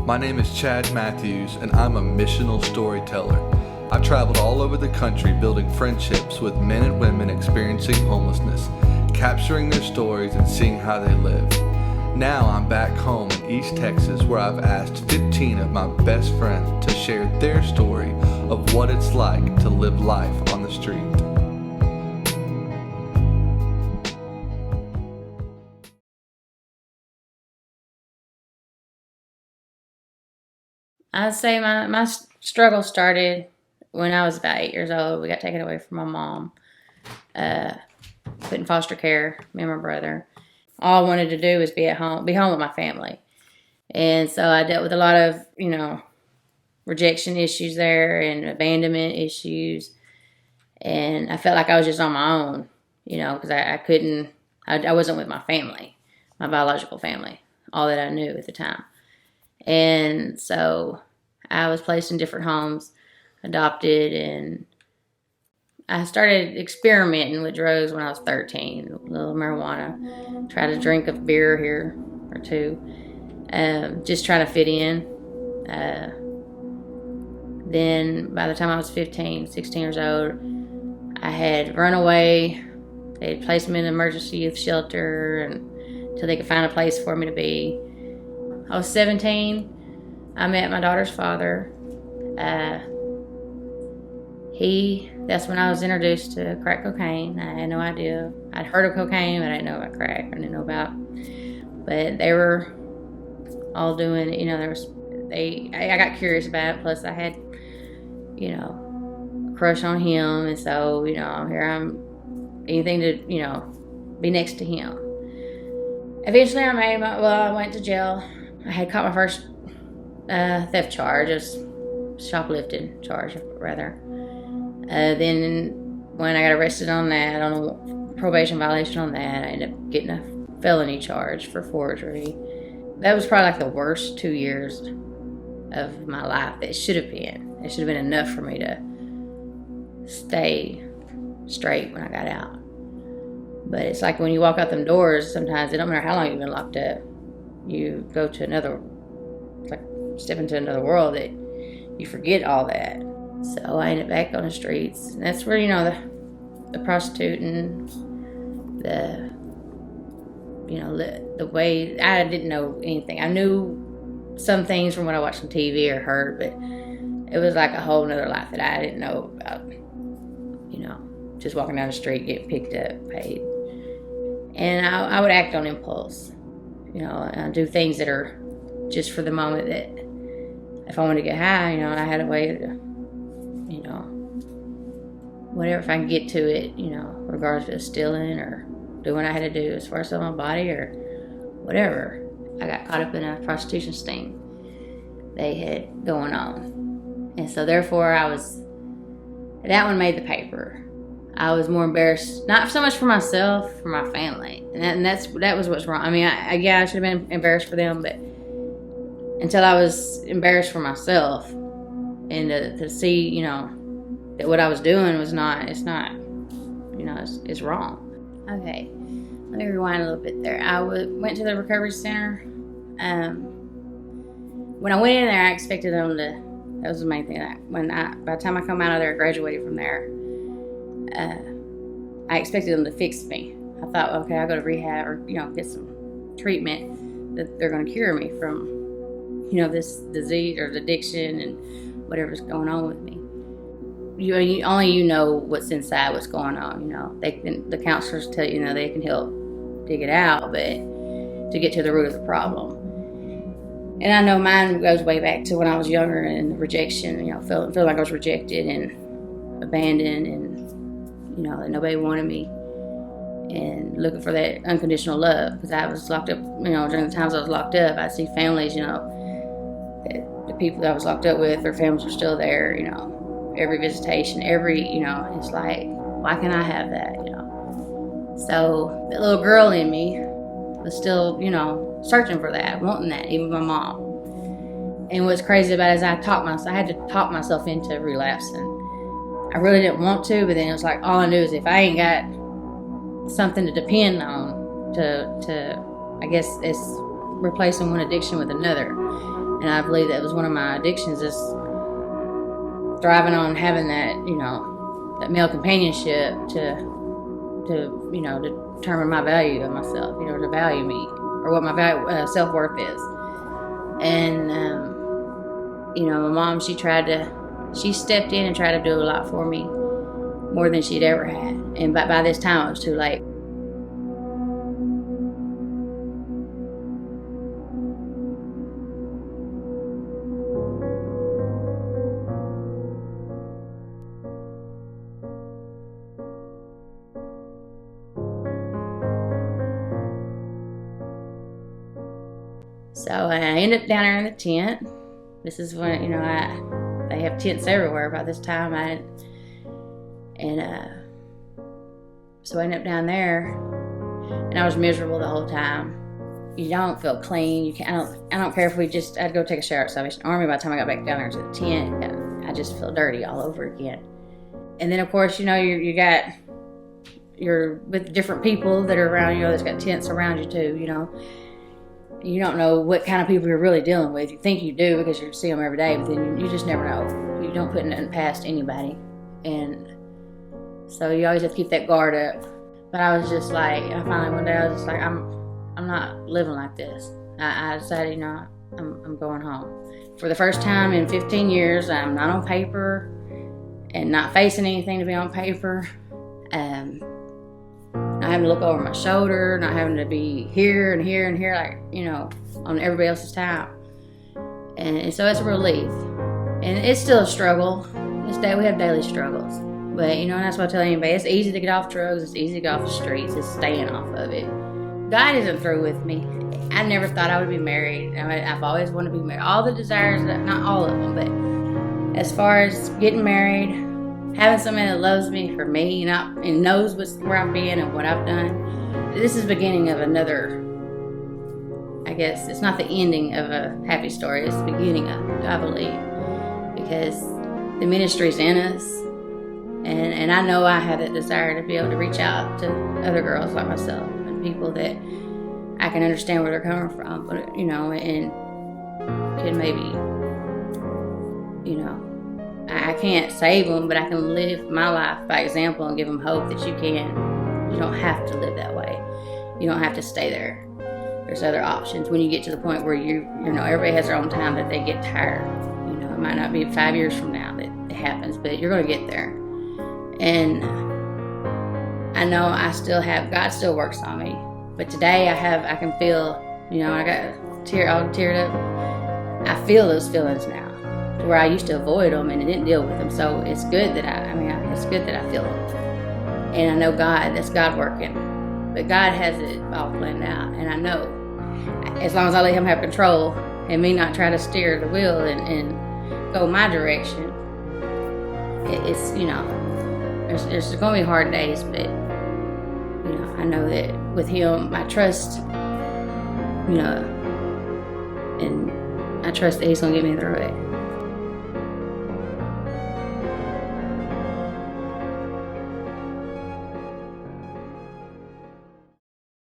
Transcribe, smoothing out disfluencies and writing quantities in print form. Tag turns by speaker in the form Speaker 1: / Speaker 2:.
Speaker 1: My name is Chad Matthews, and I'm a missional storyteller. I've traveled all over the country building friendships with men and women experiencing homelessness, capturing their stories and seeing how they live. Now I'm back home in East Texas, where I've asked 15 of my best friends to share their story of what it's like to live life on the street.
Speaker 2: I'd say my struggle started when I was about 8 years old. We got taken away from my mom, put in foster care, me and my brother. All I wanted to do was be home with my family. And so I dealt with a lot of, rejection issues there and abandonment issues. And I felt like I was just on my own, because I wasn't with my family, my biological family, all that I knew at the time. And so I was placed in different homes, adopted, and I started experimenting with drugs when I was 13, a little marijuana, tried to drink a beer here or two, just trying to fit in. Then by the time I was 15, 16 years old, I had run away. They had placed me in an emergency youth shelter until they could find a place for me to be. I was 17. I met my daughter's father. That's when I was introduced to crack cocaine. I had no idea. I'd heard of cocaine, but I didn't know about crack. I didn't know about. But they were all doing it. I got curious about it. Plus, I had, a crush on him, and so here I'm, anything to be next to him. Eventually, I went to jail. I had caught my first theft charge. It was shoplifting charge, rather. Then when I got arrested on that, on a probation violation on that, I ended up getting a felony charge for forgery. That was probably like the worst 2 years of my life. It should have been. It should have been enough for me to stay straight when I got out. But it's like when you walk out them doors, sometimes it don't matter how long you've been locked up. You go to step into another world that you forget all that. So I ended back on the streets. And that's where, the prostituting, the way, I didn't know anything. I knew some things from what I watched on TV or heard, but it was like a whole nother life that I didn't know about, just walking down the street, getting picked up, paid. And I would act on impulse, and do things that are just for the moment. That if I wanted to get high, I had a way to, whatever, if I can get to it, regardless of stealing or doing what I had to do as far as on my body or whatever. I got caught up in a prostitution sting they had going on. And so therefore that one made the paper. I was more embarrassed, not so much for myself, for my family. And that was what's wrong. I mean, I should have been embarrassed for them, but until I was embarrassed for myself and to see, that what I was doing was it's wrong. Okay, let me rewind a little bit there. I went to the recovery center. When I went in there, I expected them to, that was the main thing. By the time I come out of there, graduated from there, I expected them to fix me. I thought, okay, I'll go to rehab or, get some treatment that they're going to cure me from, this disease or addiction and whatever's going on with me. Only you know what's inside, what's going on, the counselors tell you, they can help dig it out, but to get to the root of the problem. And I know mine goes way back to when I was younger and rejection, feeling like I was rejected and abandoned and, that nobody wanted me, and looking for that unconditional love, because I was locked up, during the times I was locked up, I'd see families, that the people that I was locked up with, their families were still there, every visitation, it's like, why can't I have that, So that little girl in me was still, searching for that, wanting that, even my mom. And what's crazy about it is I had to talk myself into relapsing. I really didn't want to, but then it was like, all I knew is if I ain't got something to depend on to I guess it's replacing one addiction with another, And I believe that was one of my addictions, is thriving on having that, that male companionship to determine my value of myself, to value me, or what my self-worth is. And, my mom, she stepped in and tried to do a lot for me, more than she'd ever had. And by this time, it was too late. So I ended up down there in the tent. This is when, they have tents everywhere by this time. So I ended up down there, and I was miserable the whole time. You don't feel clean. I don't care if I'd go take a shower at Salvation Army. By the time I got back down there to the tent, I just feel dirty all over again. And then, of course, you're with different people that are around you, that's got tents around you too, You don't know what kind of people you're really dealing with. You think you do because you see them every day, but then you just never know. You don't put nothing past anybody. And so you always have to keep that guard up. But I was just like, finally one day I was just like, I'm not living like this. I decided, I'm going home. For the first time in 15 years, I'm not on paper and not facing anything to be on paper. Not having to look over my shoulder, not having to be here and here and here, like, on everybody else's time. And so it's a relief. And it's still a struggle. We have daily struggles. But, and that's what I tell anybody. It's easy to get off drugs. It's easy to get off the streets. It's staying off of it. God isn't through with me. I never thought I would be married. I've always wanted to be married. All the desires, not all of them, but as far as getting married, having somebody that loves me for me, and knows where I've been and what I've done. This is the beginning of another, I guess, it's not the ending of a happy story, it's the beginning of it, I believe. Because the ministry's in us, and I know I have that desire to be able to reach out to other girls like myself, and people that I can understand where they're coming from, but, and can maybe, I can't save them, but I can live my life by example and give them hope that you don't have to live that way. You don't have to stay there. There's other options. When you get to the point where everybody has their own time that they get tired. It might not be 5 years from now that it happens, but you're going to get there. And I know God still works on me. But today I can feel, I got all teared up. I feel those feelings now, to where I used to avoid them and didn't deal with them. So it's good that it's good that I feel them. And I know that's God working. But God has it all planned out. And I know, as long as I let Him have control and me not try to steer the wheel and go my direction, it's, there's going to be hard days, but, I know that with Him, I trust, and I trust that He's going to get me through it.